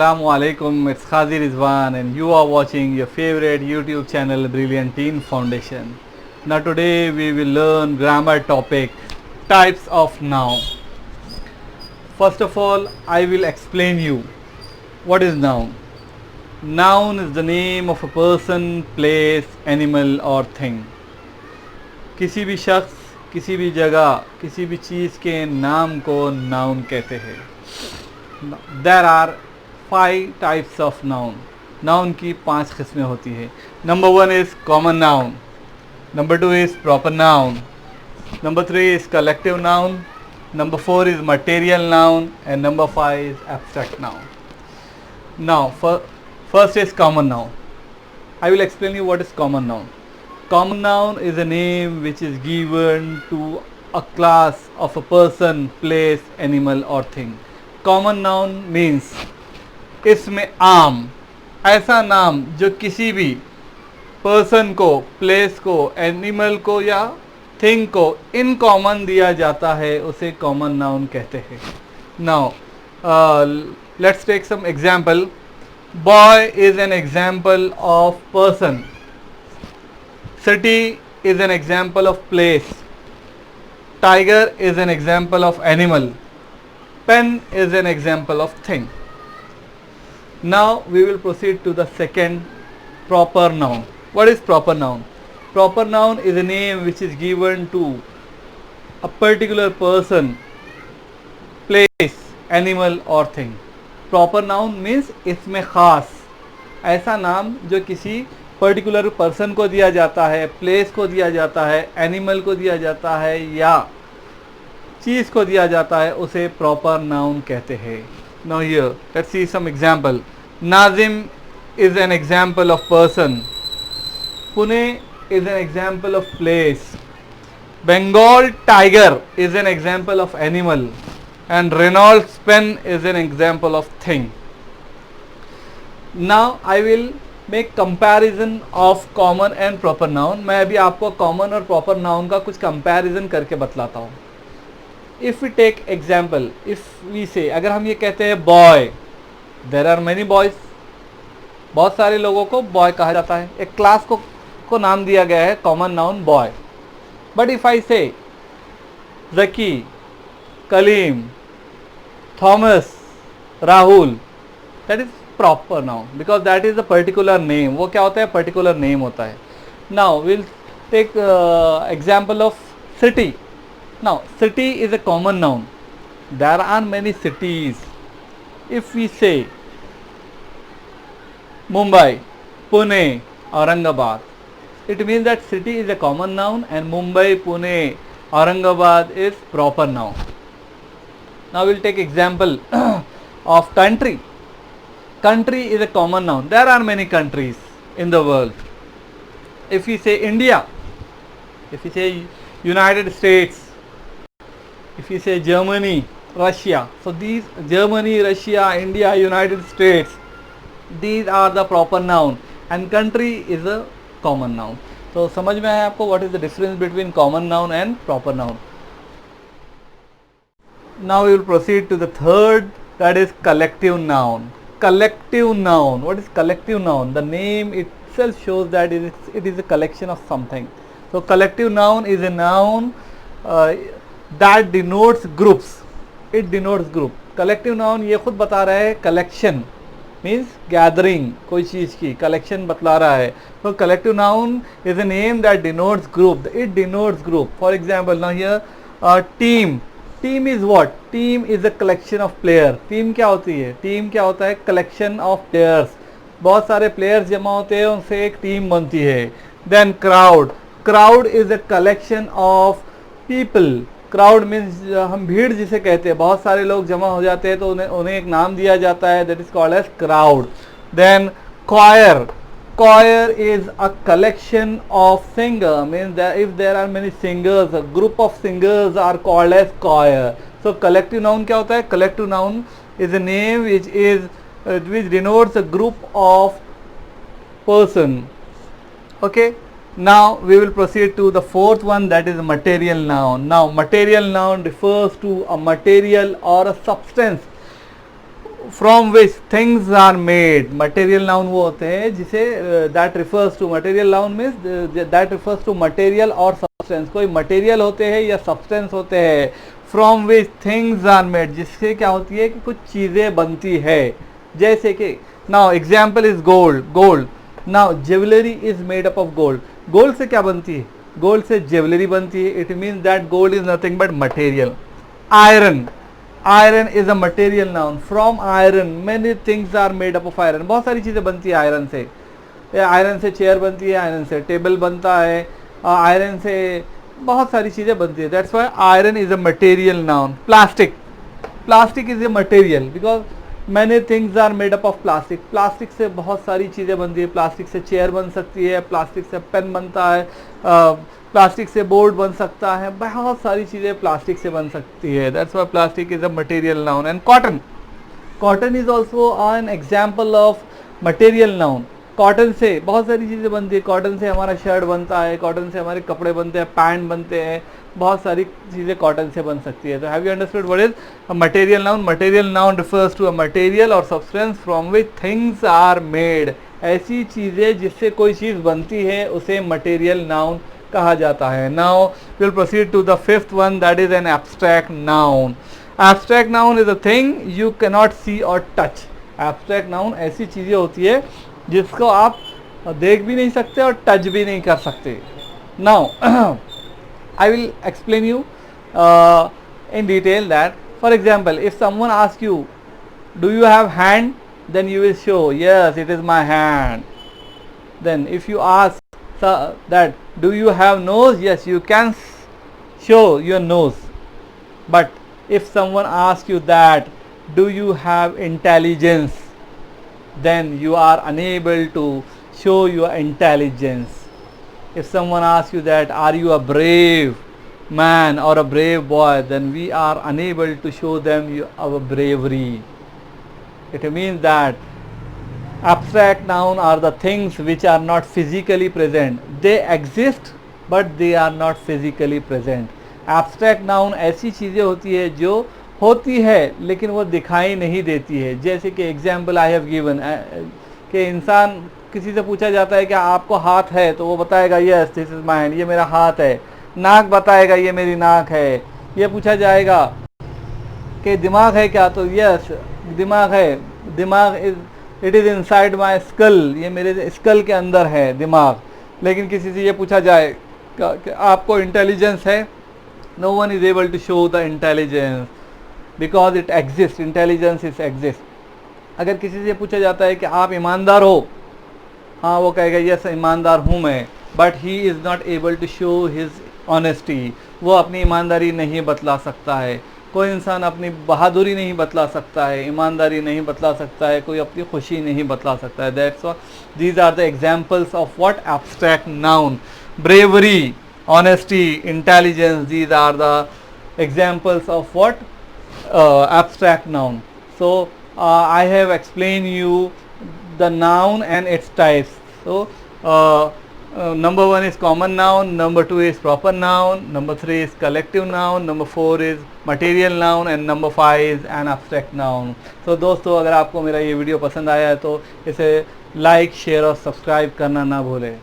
Assalamualaikum, it's Khazi Rizwan and you are watching your favorite YouTube channel Brilliant Teen Foundation. Now today we will learn grammar topic types of noun. First of all, I will explain you what is noun. Noun is the name of a person, place, animal or thing. किसी भी शख्स, किसी भी जगह, किसी भी चीज़ के नाम को noun कहते हैं. There are 5 types of noun. Noun की 5 किस्में होती है. Number 1 is common noun. Number 2 is proper noun. Number 3 is collective noun. Number 4 is material noun. And number 5 is abstract noun. Now, first is common noun. I will explain you what is common noun. Common noun is a name which is given to a class of a person, place, animal or thing. Common noun means इसमें आम ऐसा नाम जो किसी भी person को, place को, animal को या थिंग को इन कॉमन दिया जाता है उसे कॉमन नाउन कहते हैं. Now let's take some example. Boy is an example of person. City is an example of place. Tiger is an example of animal. Pen is an example of thing. Now we will proceed to the second, proper noun. What is proper noun? Proper noun is a name which is given to a particular person, place, animal or thing. Proper noun means इसमें खास ऐसा नाम जो किसी particular person को दिया जाता है, प्लेस को दिया जाता है, एनिमल को दिया जाता है या चीज़ को दिया जाता है उसे प्रॉपर नाउन कहते हैं. Now here let's see some example. Nazim is an example of person. Pune is an example of place. Bengal tiger is an example of animal and Reynolds pen is an example of thing. Now I will make comparison of common and proper noun. मैं अभी आपको common और proper noun का कुछ comparison करके बतलाता हूँ. If we take example, if we say, अगर हम ये कहते हैं boy, there are many boys, बहुत सारे लोगों को boy कहा जाता है. एक क्लास को नाम दिया गया है common noun boy. But if I say Zaki, Kaleem, Thomas, Rahul, that is proper noun because that is a particular name. वो क्या होता है? particular name होता है. Now we'll take example of city. Now, city is a common noun. There are many cities. If we say Mumbai, Pune, Aurangabad, it means that city is a common noun and Mumbai, Pune, Aurangabad is proper noun. Now, we'll take example of country. Country is a common noun. There are many countries in the world. If we say India, if we say United States, if you say Germany, Russia, so these Germany, Russia, India, United States, these are the proper noun and country is a common noun. So समझ में आया आपको what is the difference between common noun and proper noun. Now we will proceed to the third, that is collective noun. Collective noun. What is collective noun? The name itself shows that it is a collection of something. So collective noun is a noun that denotes groups. It denotes group. Collective noun ये खुद बता रहा है collection means gathering कोई चीज़ की collection बतला रहा है. So collective noun is a name that denotes group. It denotes group. For example, now here team. Team is what? Team is a collection of player. Team क्या होती है? Team क्या होता है? Collection of players. बहुत सारे players जमा होते हैं उनसे एक team बनती है. Then crowd. Crowd is a collection of people. Crowd means हम भीड़ जिसे कहते हैं, बहुत सारे लोग जमा हो जाते हैं तो उन्हें एक नाम दिया जाता है, that is called as crowd. Then choir. Choir is a collection of singer means if there are many singers, a group of singers are called as choir. So collective noun क्या होता है? Collective noun is a name which denotes a group of person. Okay. Now we will proceed to the fourth one, that is material noun. Now material noun refers to a material or a substance from which things are made. Material noun वो होते हैं जिसे that refers to, material noun means that refers to material और substance. कोई material होते हैं या substance होते हैं from which things are made, जिससे क्या होती है कि कुछ चीज़ें बनती है। जैसे कि now example is gold, gold now jewellery is made up of gold. Gold से क्या बनती है? गोल्ड से ज्वेलरी बनती है। It means that gold is nothing but material. Iron, iron is a material noun. From iron many things are made up of iron. बहुत सारी चीज़ें बनती है आयरन से। आयरन से चेयर बनती है, आयरन से टेबल बनता है, आयरन से बहुत सारी चीज़ें बनती है। That's why iron is a material noun. Plastic, plastic is a material because many things are made up of plastic. Plastic से बहुत सारी चीज़ें बनती है। प्लास्टिक से चेयर बन सकती है, प्लास्टिक से पेन बनता है, प्लास्टिक से बोर्ड बन सकता है, बहुत सारी चीज़ें प्लास्टिक से बन सकती है। That's why plastic is a material noun. And cotton, cotton is also an example of material noun. Cotton से बहुत सारी चीज़ें बनती है। कॉटन से हमारा शर्ट बनता है, कॉटन से हमारे कपड़े बनते हैं, पैंट बनते हैं, बहुत सारी चीज़ें कॉटन से बन सकती है। तो have you understood what is a material noun? Material noun refers to a material और substance from which things are made. ऐसी चीज़ें जिससे कोई चीज़ बनती है उसे मटेरियल नाउन कहा जाता है। Now will proceed to the fifth one, that is an abstract noun. Abstract noun is a thing you can not see or touch. Abstract noun ऐसी चीज़ें होती है जिसको आप देख भी नहीं सकते और टच भी नहीं कर सकते। Now I will explain you in detail that, for example, if someone asks you, do you have hand? Then you will show, yes, it is my hand. Then if you ask that, do you have nose? Yes, you can show your nose. But if someone asks you that, do you have intelligence? Then you are unable to show your intelligence. If someone asks you that, are you a brave man or a brave boy, then we are unable to show them our bravery. It means that abstract noun are the things which are not physically present. They exist but they are not physically present. Abstract noun ऐसी चीज़ें होती है जो होती है लेकिन वो दिखाई नहीं देती है। जैसे कि एग्जाम्पल आई हैव गिवन कि इंसान, किसी से पूछा जाता है कि आपको हाथ है, तो वो बताएगा yes this is my hand, ये मेरा हाथ है। नाक बताएगा ये मेरी नाक है। ये पूछा जाएगा कि दिमाग है क्या, तो यस दिमाग है, दिमाग it is inside my skull, ये मेरे स्कल के अंदर है दिमाग। लेकिन किसी से ये पूछा जाए कि आपको इंटेलिजेंस है, no one is able to show the intelligence because it exist. Intelligence is exist. अगर किसी से पूछा जाता है कि आप ईमानदार हो, हाँ वो कहेगा यस ईमानदार हूँ मैं, but he is not able to show his honesty. वो अपनी ईमानदारी नहीं बतला सकता है। कोई इंसान अपनी बहादुरी नहीं बतला सकता है, ईमानदारी नहीं बतला सकता है, कोई अपनी खुशी नहीं बतला सकता है। That's what these are the examples of what abstract noun. Bravery, honesty, intelligence, these are the examples of what abstract noun. So I have explained you the noun and its types. So number 1 is common noun, number 2 is proper noun, number 3 is collective noun, number 4 is material noun and number 5 is an abstract noun. So दोस्तों, अगर आपको मेरा ये video पसंद आया है तो इसे लाइक, शेयर और सब्सक्राइब करना ना भूलें।